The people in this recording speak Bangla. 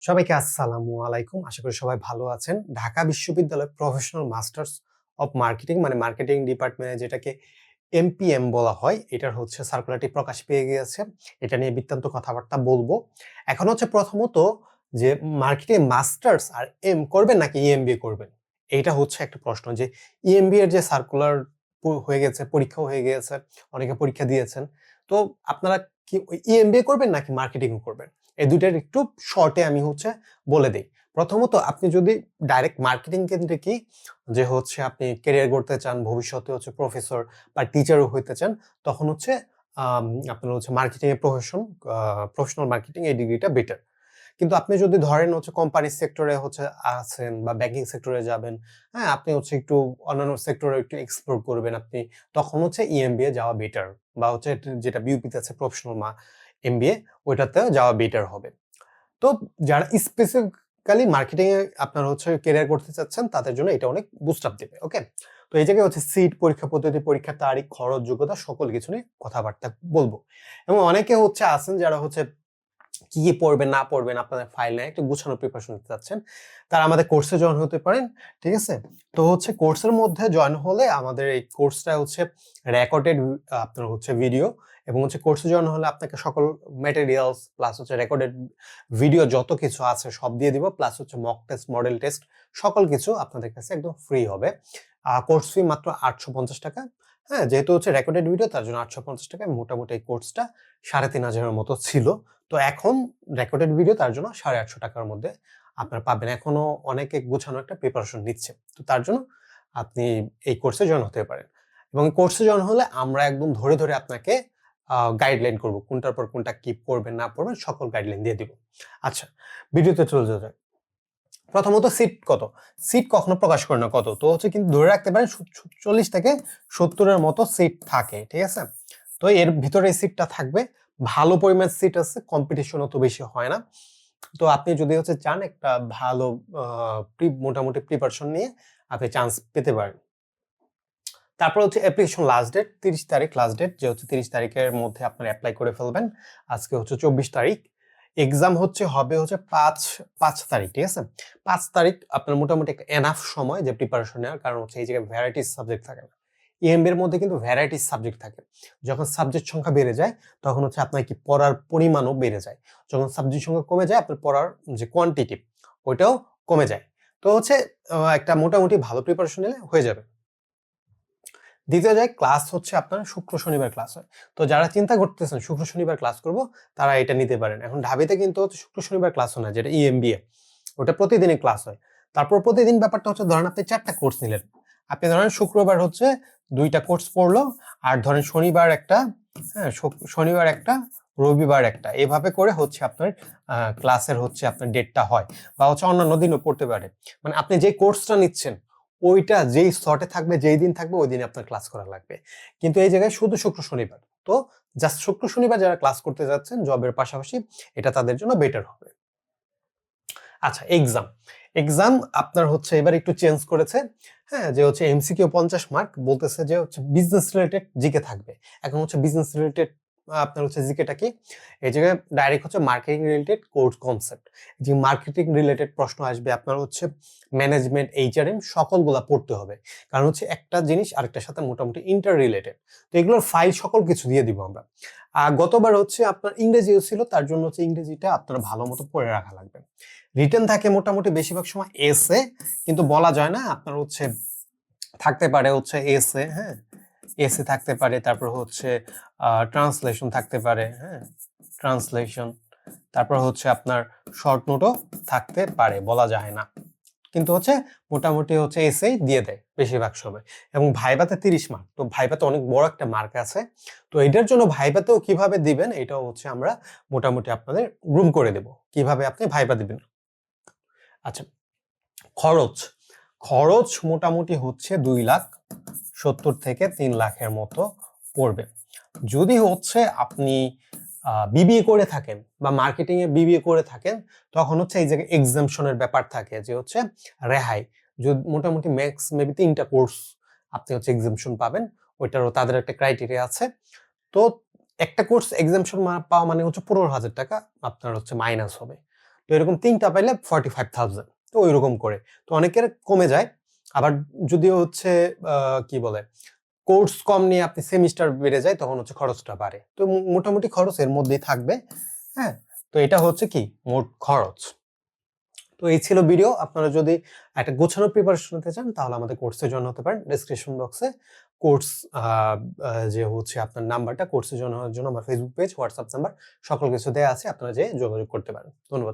সবাইকে আসসালামু আলাইকুম। আশা করি সবাই ভালো আছেন। ঢাকা বিশ্ববিদ্যালয় প্রফেশনাল মাস্টার্স অফ মার্কেটিং মানে মার্কেটিং ডিপার্টমেন্টে যেটাকে এমপিএম বলা হয়, এটার হচ্ছে সার্কুলারটি প্রকাশ পেয়ে গিয়েছে। এটা নিয়ে বৃত্তান্ত কথাবার্তা বলবো। এখন হচ্ছে প্রথমত যে মার্কেটিং মাস্টার্স আর এম করবেন নাকি ইএমবিএ করবেন? এইটা হচ্ছে একটা প্রশ্ন যে ইএমবিএ এর যে সার্কুলার হয়ে গেছে, পরীক্ষাও হয়ে গিয়েছে। অনেকে পরীক্ষা দিয়েছেন। তো আপনারা কি ইএমবিএ করবেন নাকি মার্কেটিং করবেন? এই দুইটার একটু শর্টে আমি হচ্ছে বলে দেই। প্রথমত আপনি যদি ডাইরেক্ট মার্কেটিং কেন্দ্রিকই যে হচ্ছে আপনি ক্যারিয়ার গড়তে চান, ভবিষ্যতে হচ্ছে প্রফেসর বা টিচারও হইতে চান, তখন হচ্ছে আপনার হচ্ছে মার্কেটিং এর প্রফেশনাল মার্কেটিং এই ডিগ্রিটা বেটার। কিন্তু আপনি যদি ধরেন হচ্ছে কোম্পানি সেক্টরে হচ্ছে আছেন বা ব্যাংকিং সেক্টরে যাবেন, হ্যাঁ? আপনি হচ্ছে একটু অন্যান্য সেক্টরে একটু এক্সপ্লোর করবেন আপনি, তখন হচ্ছে ইএমবিএ যাওয়া বেটার বা হচ্ছে যেটা বিউপিতে আছে প্রফেশনাল এমবিএ ওইটাতে যাওয়া বেটার হবে। তো যারা স্পেসিফিক্যালি মার্কেটিং এ আপনার হচ্ছে ক্যারিয়ার করতে চাচ্ছেন তাদের জন্য এটা অনেক বুস্ট আপ দেবে। ওকে? তো এই জায়গায় হচ্ছে সিট, পরীক্ষা পদ্ধতি, পরীক্ষার তারিখ, খরচ, যোগ্যতা সকল কিছু নিয়ে কথাবার্তা বলব। এবং অনেকে হচ্ছে আছেন যারা হচ্ছে কি পড়বেন না পড়বেন আপনাদের ফাইল নিয়ে একটু গুছানো প্রিপারেশন নিতে চাচ্ছেন, তারা আমাদের কোর্সে জয়েন হতে পারেন। ঠিক আছে? তো হচ্ছে কোর্সের মধ্যে জয়েন হলে আমাদের এই কোর্সটা হচ্ছে রেকর্ডেড আপনার হচ্ছে ভিডিও এবং হচ্ছে কোর্সে জয়েন হলে আপনাকে সকল ম্যাটেরিয়ালস প্লাস হচ্ছে রেকর্ডেড ভিডিও যত কিছু আছে সব দিয়ে দিব, প্লাস হচ্ছে মক টেস্ট, মডেল টেস্ট সকল কিছু আপনাদের কাছে একদম ফ্রি হবে। কোর্স ফি মাত্র ৳৮৫০। হ্যাঁ? যেহেতু হচ্ছে রেকর্ডেড ভিডিও তার জন্য ৳৮৫০ মোটামুটি এই কোর্সটা ৩৫০০ এর মতো ছিল। তো এখন রেকর্ডেড ভিডিও তার জন্য ৳৮৫০ মধ্যে আপনারা পাবেন। এখনো অনেকে গোছানো একটা প্রিপারেশন নিচ্ছে। তো তার জন্য আপনি এই কোর্সে জয়েন হতে পারেন। এবং এই কোর্সে জয়েন হলে আমরা একদম ধরে, ধরে আপনাকে গাইডলাইন করব। কোনটার পর কোনটা কি পড়বেন না পড়বেন সকল গাইডলাইন দিয়ে দিব। আচ্ছা, ভিডিওতে চলে যাওয়া যাক। প্রথমত সিট কত? সিট কখনো প্রকাশ করে না কত। তো হচ্ছে কিন্তু ধরে রাখতে পারেন ৪০ থেকে ৭০ এর মতো সিট থাকে। ঠিক আছে? তো এর ভিতরে এই সিটটা থাকবে। ভালো পরিমাণ সিট আছে, কম্পিটিশন অত বেশি হয় না। তো আপনি যদি হচ্ছে চান একটা ভালো আ মোটামুটি প্রিপারেশন নিয়ে আপনি চান্স পেতে পারেন। তারপর হচ্ছে অ্যাপ্লিকেশন লাস্ট ডেট ৩০ তারিখ লাস্ট ডেট যে হচ্ছে ৩০ তারিখের মধ্যে আপনারা এপ্লাই করে ফেলবেন। আজকে হচ্ছে ২৪ তারিখ। এক্সাম হবে হচ্ছে ৫ তারিখ, ঠিক আছে? ৫ তারিখ আপনার মোটামুটি একটা এনাফ সময় যে প্রিপারেশন নেওয়ার কারণ হচ্ছে এই জায়গায় ভ্যারাইটিস সাবজেক্ট থাকে না। ইএমবি এর মধ্যে কিন্তু ভ্যারাইটিস সাবজেক্ট থাকে। যখন সাবজেক্ট সংখ্যা বেড়ে যায় তখন হচ্ছে আপনার কি পড়ার পরিমাণও বেড়ে যায়। যখন সাবজেক্ট সংখ্যা কমে যায় আপনার পড়ার যে কোয়ান্টিটি ওইটাও কমে যায়। তো হচ্ছে একটা মোটামুটি ভালো প্রিপারেশন নিলে হয়ে যাবে। দ্বিতীয় জায়গায় ক্লাস হচ্ছে আপনার শুক্র শনিবার ক্লাস হয়। তো যারা চিন্তা করতেছেন শুক্র শনিবার ক্লাস করব তারা এটা নিতে পারেন। এখন ঢাবিতে কিন্তু হচ্ছে শুক্র শনিবার ক্লাস হয় না যেটা ইএমবিএ। ওটা প্রতিদিনই ক্লাস হয়। তারপর প্রতিদিন ব্যাপারটা হচ্ছে ধরেন আপনি ৪ টা কোর্স নিলেন। আপনি ধরেন শুক্রবার হচ্ছে ২ টা কোর্স পড়লো আর ধরেন শনিবার একটা, হ্যাঁ? শনিবার একটা, রবিবার একটা। এভাবে করে হচ্ছে আপনার ক্লাসের হচ্ছে আপনার ডেটটা হয়। বা হচ্ছে অন্যান্য দিনও পড়তে পারে। মানে আপনি যে কোর্সটা নিচ্ছেন ওইটা যেই স্লটে থাকবে, যেই দিন থাকবে ওই দিনে আপনার ক্লাস করা লাগবে। কিন্তু এই জায়গায় শুধু শুক্র শনিবার। তো জাস্ট শুক্র শনিবার যারা ক্লাস করতে যাচ্ছেন জবের পাশাপাশি এটা তাদের জন্য বেটার হবে। আচ্ছা, এক্সাম। এক্সাম আপনার হচ্ছে এবার একটু চেঞ্জ করেছে। হ্যাঁ? যে হচ্ছে এমসিকিউ ৫০ মার্ক বলতেছে যে হচ্ছে বিজনেস রিলেটেড জিকে থাকবে। এখন হচ্ছে বিজনেস রিলেটেড আপনার হচ্ছে জিকেটা কি? এই জায়গায় ডাইরেক্ট হচ্ছে মার্কেটিং রিলেটেড কোর্স কনসেপ্ট। যে মার্কেটিং রিলেটেড প্রশ্ন আসবে আপনার হচ্ছে ম্যানেজমেন্ট, এইচআরএম সকলগুলা পড়তে হবে। কারণ হচ্ছে একটা জিনিস আরেকটার সাথে মোটামুটি ইন্টার রিলেটেড। তো এগুলোর ফাইল সকল কিছু দিয়ে দিব আমরা। গতবার হচ্ছে আপনার ইংরেজিও ছিল তার জন্য হচ্ছে ইংরেজিটা আপনার ভালোমতো পড়ে রাখা লাগবে। রিটেন থাকে মোটামুটি বেশিরভাগ সময় এসে, কিন্তু বলা যায় না আপনার হচ্ছে থাকতে পারে হচ্ছে এসে, হ্যাঁ? এসে থাকতে পারে, তারপর হচ্ছে ট্রান্সলেশন থাকতে পারে, হ্যাঁ? ট্রান্সলেশন। তারপর হচ্ছে আপনার শর্ট নোটও থাকতে পারে, বলা যায় না। কিন্তু হচ্ছে মোটামুটি হচ্ছে এসেই দিয়ে দেয় বেশিরভাগ সময়। এবং ভাইভাতে ৩০ মার্ক। তো ভাইভাতে অনেক বড় একটা মার্ক আছে। তো এটার জন্য ভাইভাতেও কিভাবে দিবেন এটাও হচ্ছে আমরা মোটামুটি আপনাদের গ্রুম করে দেব। কিভাবে আপনি ভাইভা দিবেন। আচ্ছা, খরচ। খরচ মোটামুটি হচ্ছে ২,৭০,০০০ থেকে ৩,০০,০০০ এর মতো পড়বে। যদি হচ্ছে আপনি বিবিএ করে থাকেন বা মার্কেটিং এ বিবিএ করে থাকেন তখন হচ্ছে এই জায়গায় এক্সাম্পশন এর ব্যাপার থাকে যে হচ্ছে রেহাই। মোটামুটি ম্যাক্স মেবি ৩ টা কোর্স আপনি হচ্ছে এক্সাম্পশন পাবেন। ওইটারও তাদের একটা ক্রাইটেরিয়া আছে। তো একটা কোর্স এক্সাম্পশন পাওয়া মানে হচ্ছে ৳১৫,০০০ আপনার হচ্ছে মাইনাস হবে। তো এরকম ৩ টা পাইলে 45,000 তো ঐরকম করে। তো অনেকের কমে যায়। আবার যদিও হচ্ছে কি বলে কোর্স কম নিয়ে আপনি সেমিস্টার বেড়ে যায় তখন হচ্ছে খরচটা বাড়ে। তো মোটামুটি খরচ এর মধ্যেই থাকবে। হ্যাঁ? তো এটা হচ্ছে কি মোট খরচ। তো এই ছিল ভিডিও। আপনারা যদি একটা গোছানো প্রিপারেশন নিতে চান তাহলে আমাদের কোর্সে জয়েন হতে পারেন। ডেসক্রিপশন বক্সে কোর্স আ আ যে হচ্ছে আপনার নাম্বারটা কোর্সে জয়েন হওয়ার জন্য আমার ফেসবুক পেজ, হোয়াটসঅ্যাপ নাম্বার সকল কিছু দেয়া আছে। আপনারা যেয়ে যোগাযোগ করতে পারেন। ধন্যবাদ।